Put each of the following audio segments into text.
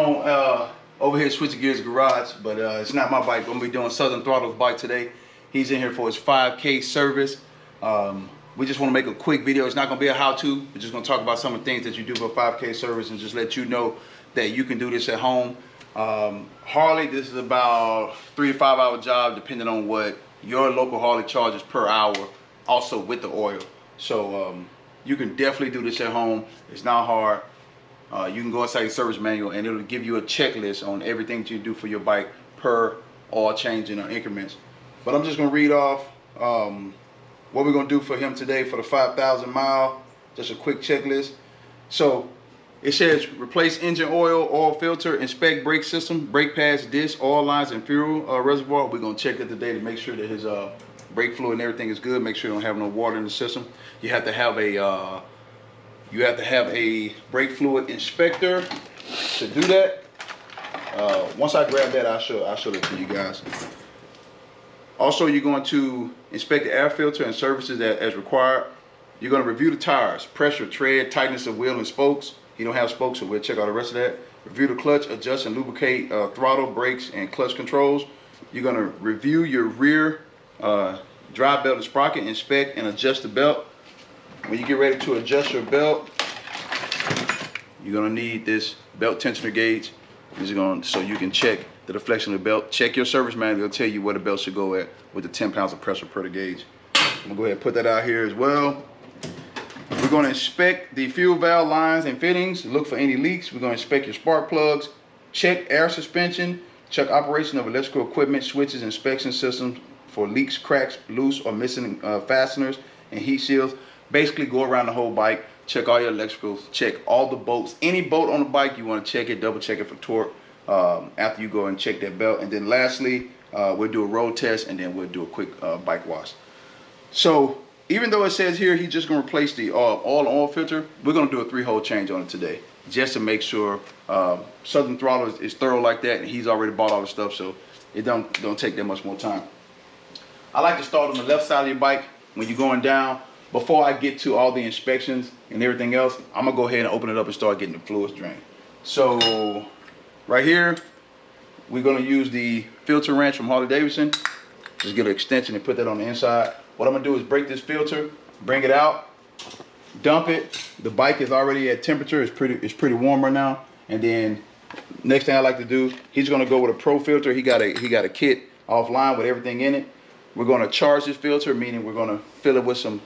on over here at Switch Gears Garage, but it's not my bike. We're gonna be doing Southern Throttle's bike today. He's in here for his 5K service. We just want to make a quick video. It's not gonna be a how-to. We're just gonna talk about some of the things that you do for a 5K service and just let you know that you can do this at home. Harley, this is about 3 to 5 hour job depending on what your local Harley charges per hour, also with the oil. So you can definitely do this at home. It's not hard. You can go inside your service manual and it'll give you a checklist on everything that you do for your bike per oil change in increments. But I'm just gonna read off what we're gonna do for him today for the 5,000 mile, just a quick checklist. So it says replace engine oil filter, inspect brake system, brake pads, disc, oil lines, and fuel reservoir. We're gonna check it today to make sure that his brake fluid and everything is good. Make sure you don't have no water in the system. You have to have a brake fluid inspector to do that. Once I grab that, I'll show it to you guys. Also, you're going to inspect the air filter and surfaces as required. You're going to review the tires, pressure, tread, tightness of wheel and spokes. He don't have spokes, so we'll check out the rest of that. Review the clutch, adjust and lubricate throttle, brakes, and clutch controls. You're going to review your rear drive belt and sprocket, inspect and adjust the belt. When you get ready to adjust your belt, you're going to need this belt tensioner gauge. So you can check the deflection of the belt. Check your service manual. It'll tell you where the belt should go at with the 10 pounds of pressure per the gauge. I'm going to go ahead and put that out here as well. We're going to inspect the fuel valve lines and fittings. Look for any leaks. We're going to inspect your spark plugs. Check air suspension. Check operation of electrical equipment, switches, inspection systems for leaks, cracks, loose or missing fasteners and heat shields. Basically go around the whole bike, check all your electricals, check all the bolts. Any bolt on the bike, you want to check it, double check it for torque after you go and check that belt. And then lastly, we'll do a road test and then we'll do a quick bike wash. So even though it says here he's just going to replace the oil filter, we're going to do a 3-hole change on it today just to make sure Southern Throttle is thorough like that, and he's already bought all the stuff, so it don't take that much more time. I like to start on the left side of your bike when you're going down. Before I get to all the inspections and everything else, I'm gonna go ahead and open it up and start getting the fluids drained. So right here, we're gonna use the filter wrench from Harley Davidson. Just get an extension and put that on the inside. What I'm gonna do is break this filter, bring it out, dump it. The bike is already at temperature. It's pretty warm right now. And then next thing I like to do, he's gonna go with a pro filter. He got a kit offline with everything in it. We're gonna charge this filter, meaning we're gonna fill it with some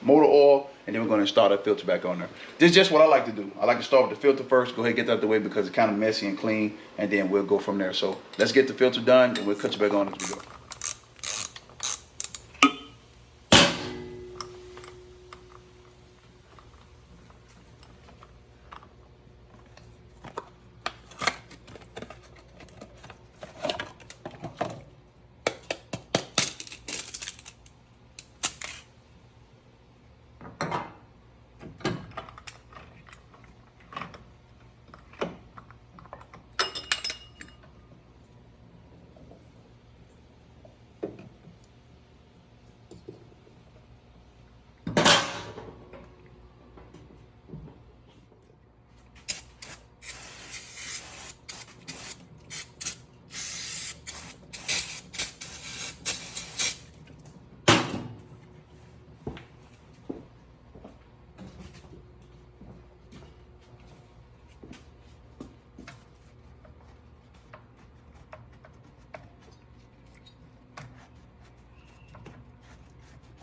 motor oil, and then we're going to install that filter back on there. This is just what I like to do. I like to start with the filter first, go ahead and get that out of the way because it's kind of messy and clean, and then we'll go from there. So let's get the filter done and we'll cut you back on as we go.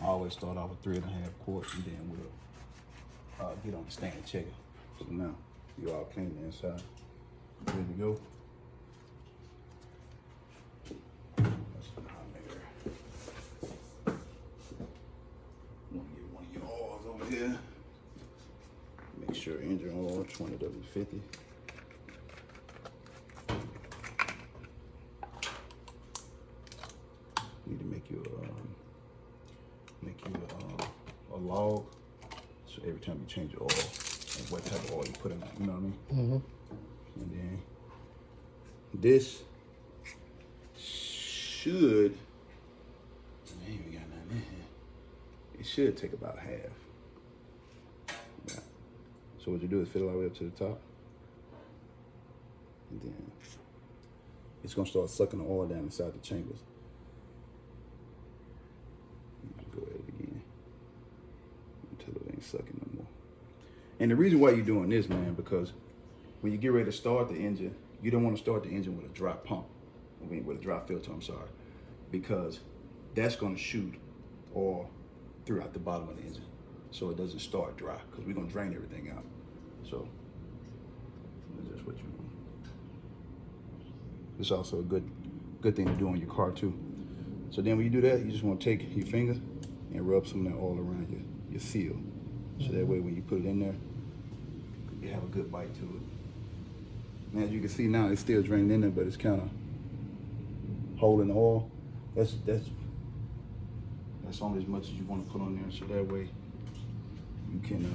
I always start off with 3.5 quarts and then we'll get on the stand and check it. So now you all clean the inside. Ready to go. That's the hot mirror. Want to get one of your oils over here. Make sure engine oil 20W50. Need to make you a log, so every time you change your oil and what type of oil you put in it, you know what I mean? Mm-hmm. And then this should, I ain't even got nothing in here. It should take about half. Yeah. So what you do is fill it all the way up to the top. and then it's gonna start sucking the oil down inside the chambers. Go at it again until it ain't sucking no more. And the reason why you're doing this, man, because when you get ready to start the engine, you don't want to start the engine with a dry pump. I mean, with a dry filter, I'm sorry. Because that's going to shoot oil throughout the bottom of the engine. So it doesn't start dry, because we're going to drain everything out. So that's just what you want. It's also a good thing to do on your car too. So then when you do that, you just want to take your finger and rub some of that oil around your seal. So that way when you put it in there, you have a good bite to it. And as you can see now, it's still draining in there, but it's kind of holding the oil. That's only as much as you want to put on there, so that way you can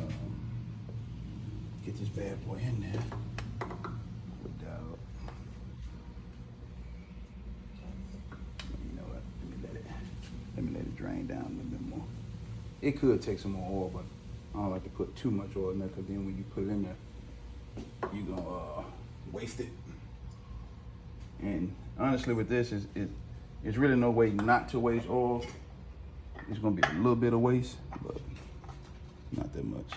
get this bad boy in there. Put that up. You know what? Let me let it drain down a little bit more. It could take some more oil, but I don't like to put too much oil in there, because then when you put it in there, you're gonna waste it. And honestly, with this, it's really no way not to waste oil. It's gonna be a little bit of waste, but not that much.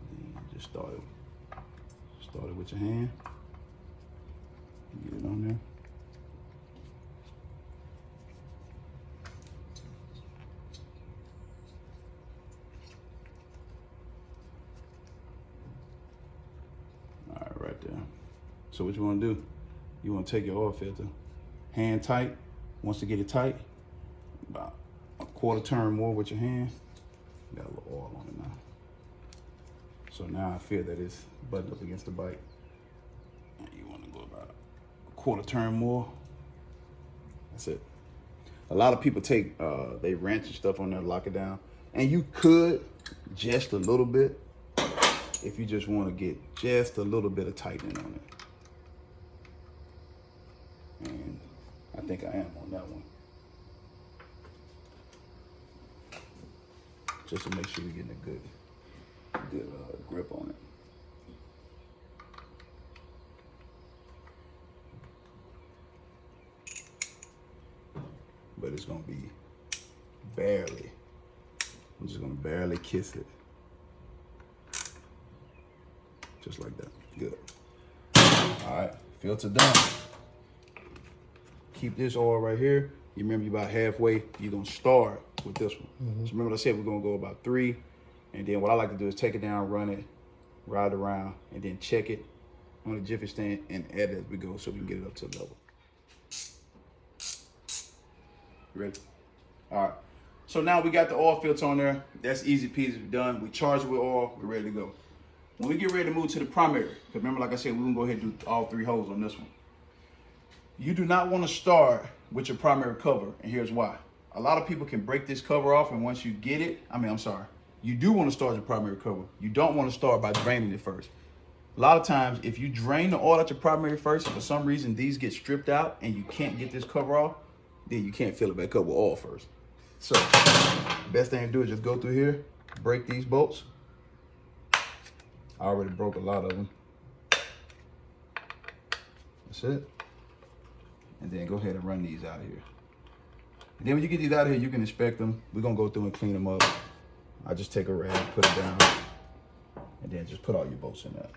And just start it with your hand. Get it on there. Right there. So what you want to do, you want to take your oil filter, hand tight. Once you get it tight, about a quarter turn more with your hand. Got a little oil on it now. So now I feel that it's buttoned up against the bike. And you want to go about a quarter turn more. That's it. A lot of people take, they wrench and stuff on there, lock it down. And you could just a little bit, if you just want to get just a little bit of tightening on it. And I think I am on that one. Just to make sure we're getting a good grip on it. But it's gonna be barely. I'm just gonna barely kiss it. Just like that. Good. All right, filter done. Keep this oil right here. You remember you're about halfway. You're gonna start with this one. So remember I said we're gonna go about 3. And then what I like to do is take it down, run it, ride around, and then check it on the jiffy stand and add it as we go so we can get it up to the level. You ready? All right. So now we got the oil filter on there. That's easy peasy done. We charge it with oil. We're ready to go. When we get ready to move to the primary, because remember, like I said, we're gonna go ahead and do all 3 holes on this one. You do not want to start with your primary cover, and here's why. A lot of people can break this cover off, and once you get it, you do want to start your primary cover. You don't want to start by draining it first. A lot of times, if you drain the oil out your primary first, and for some reason these get stripped out and you can't get this cover off, then you can't fill it back up with oil first. So, best thing to do is just go through here, break these bolts. I already broke a lot of them. That's it. And then go ahead and run these out of here. And then when you get these out of here, you can inspect them. We're gonna go through and clean them up. I just take a rag, put it down, and then just put all your bolts in there.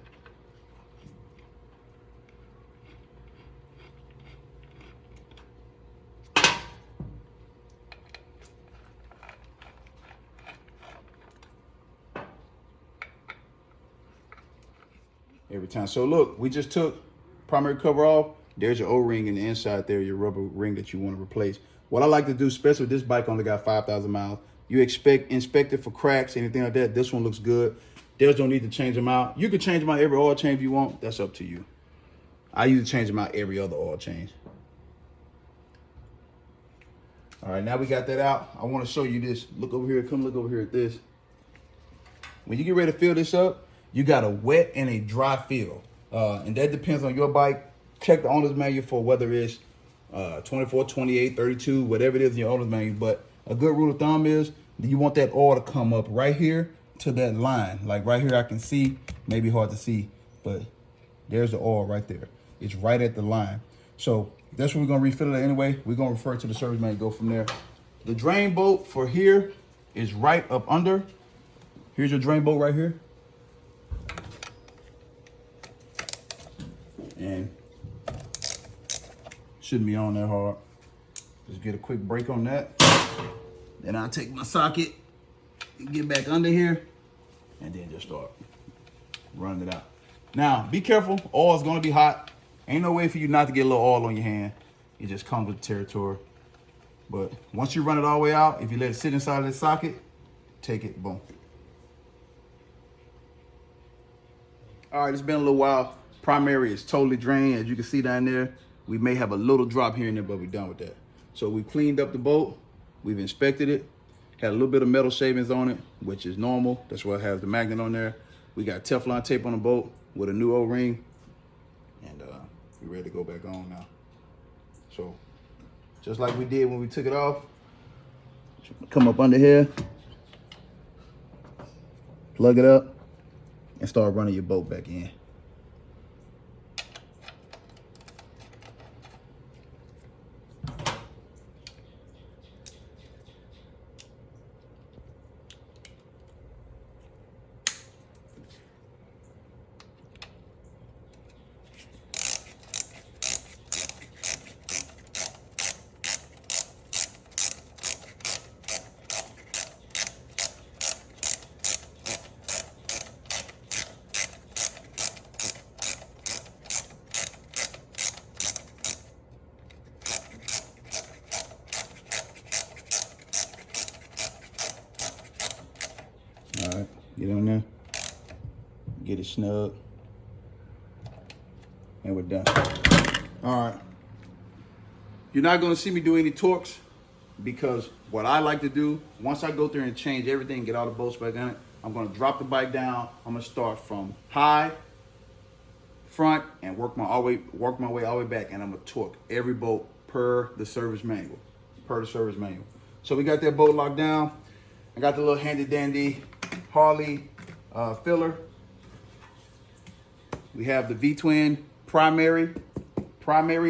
Every time. So look, we just took primary cover off. There's your O-ring in the inside there, your rubber ring that you want to replace. What I like to do, especially with this bike only got 5,000 miles, you inspect it for cracks, anything like that. This one looks good. There's no need to change them out. You can change them out every oil change you want. That's up to you. I usually change them out every other oil change. All right, now we got that out. I want to show you this. Look over here. Come look over here at this. When you get ready to fill this up, you got a wet and a dry fill. And that depends on your bike. Check the owner's manual for whether it's 24, 28, 32, whatever it is in your owner's manual. But a good rule of thumb is You want that oil to come up right here to that line. Like right here I can see, maybe hard to see, but there's the oil right there. It's right at the line. So that's where we're gonna refill it anyway. We're gonna refer to the service manual, go from there. The drain bolt for here is right up under. Here's your drain bolt right here. And shouldn't be on that hard. Just get a quick break on that. Then I'll take my socket and get back under here and then just start running it out. Now, be careful. Oil is gonna be hot. Ain't no way for you not to get a little oil on your hand. It just comes with the territory. But once you run it all the way out, if you let it sit inside of the socket, take it, boom. All right, it's been a little while. Primary is totally drained. As you can see down there, we may have a little drop here and there, but we're done with that. So we cleaned up the bolt. We've inspected it. Had a little bit of metal shavings on it, which is normal. That's why it has the magnet on there. We got Teflon tape on the bolt with a new O-ring. And we're ready to go back on now. So just like we did when we took it off, come up under here, plug it up, and start running your bolt back in. All right, get on there, get it snug, and we're done. All right. You're not gonna see me do any torques because what I like to do, once I go through and change everything, get all the bolts back on it, I'm gonna drop the bike down. I'm gonna start from high, front, and work my way all the way back, and I'm gonna torque every bolt per the service manual, So we got that bolt locked down. I got the little handy dandy Harley filler. We have the V-twin primary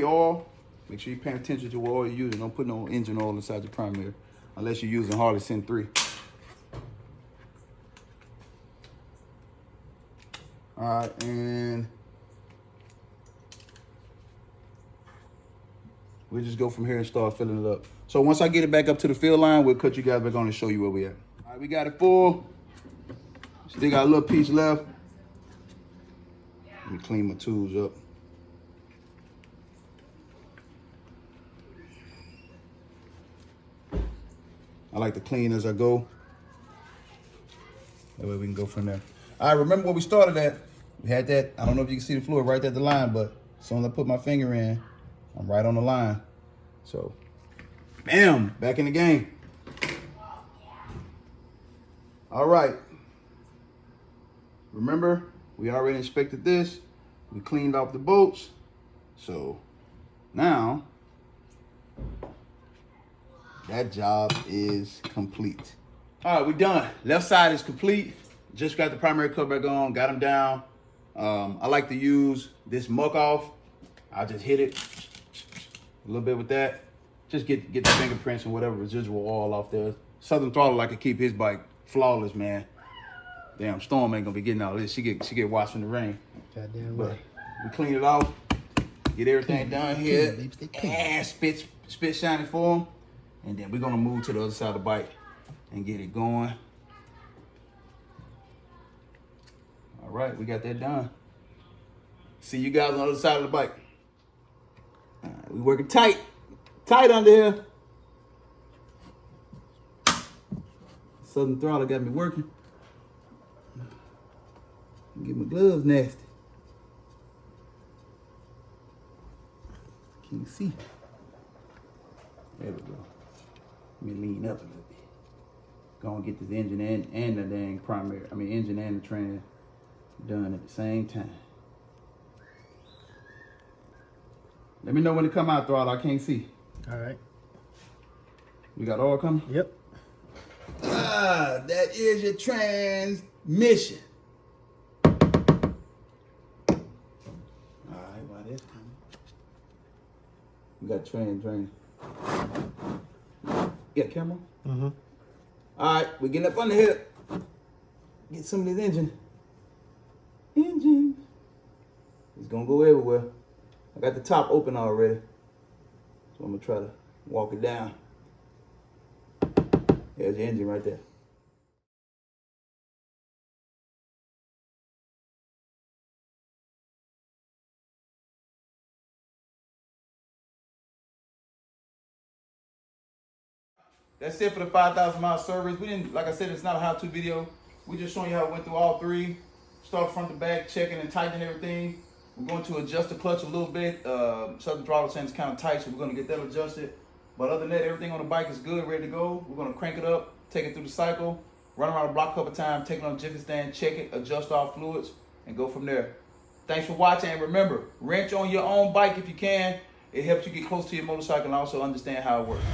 oil. Make sure you're paying attention to what oil you're using. Don't put no engine oil inside the primary unless you're using Harley Sin 3. All right, and we'll just go from here and start filling it up. So once I get it back up to the fill line, we'll cut you guys back on and show you where we at. All right, we got it full. Still got a little piece left. Let me clean my tools up. I like to clean as I go. That way we can go from there. All right, remember where we started at. We had that, I don't know if you can see the fluid right at the line, but as soon as I put my finger in, I'm right on the line. So, bam, back in the game. All right. Remember, we already inspected this. We cleaned off the bolts. So, now, that job is complete. All right, we're done. Left side is complete. Just got the primary cover back on, got them down. I like to use this muck off. I'll just hit it a little bit with that. Just get the fingerprints and whatever residual oil off there. Southern Throttle like to keep his bike flawless, man. Damn, Storm ain't gonna be getting all this. She get washed in the rain. Goddamn but right. We clean it off, get everything done here, and spit shining for them. And then we're gonna move to the other side of the bike and get it going. All right, we got that done. See you guys on the other side of the bike. All right, we working tight under here. Southern Throttle got me working. Get my gloves nasty. Can't see. There we go. Let me lean up a little bit. Go and get this engine and the dang primary. Engine and the trans done at the same time. Let me know when it come out, Throttle. I can't see. All right. We got oil coming? Yep. That is your transmission. Alright, while that's coming. We got drain. Yeah, camera? Mm-hmm. Alright, we're getting up under here. Get some of this engine. It's gonna go everywhere. I got the top open already. So I'm gonna try to walk it down. There's your engine right there. That's it for the 5,000 mile service. We didn't, like I said, it's not a how-to video. We just showing you how it went through all three. Start front to back, checking and tightening everything. We're going to adjust the clutch a little bit. Southern throttle saying it's kind of tight, so we're going to get that adjusted. But other than that, everything on the bike is good, ready to go. We're going to crank it up, take it through the cycle, run around the block a couple times, take it on the jiffy stand, check it, adjust all fluids, and go from there. Thanks for watching, and remember, wrench on your own bike if you can. It helps you get close to your motorcycle and also understand how it works.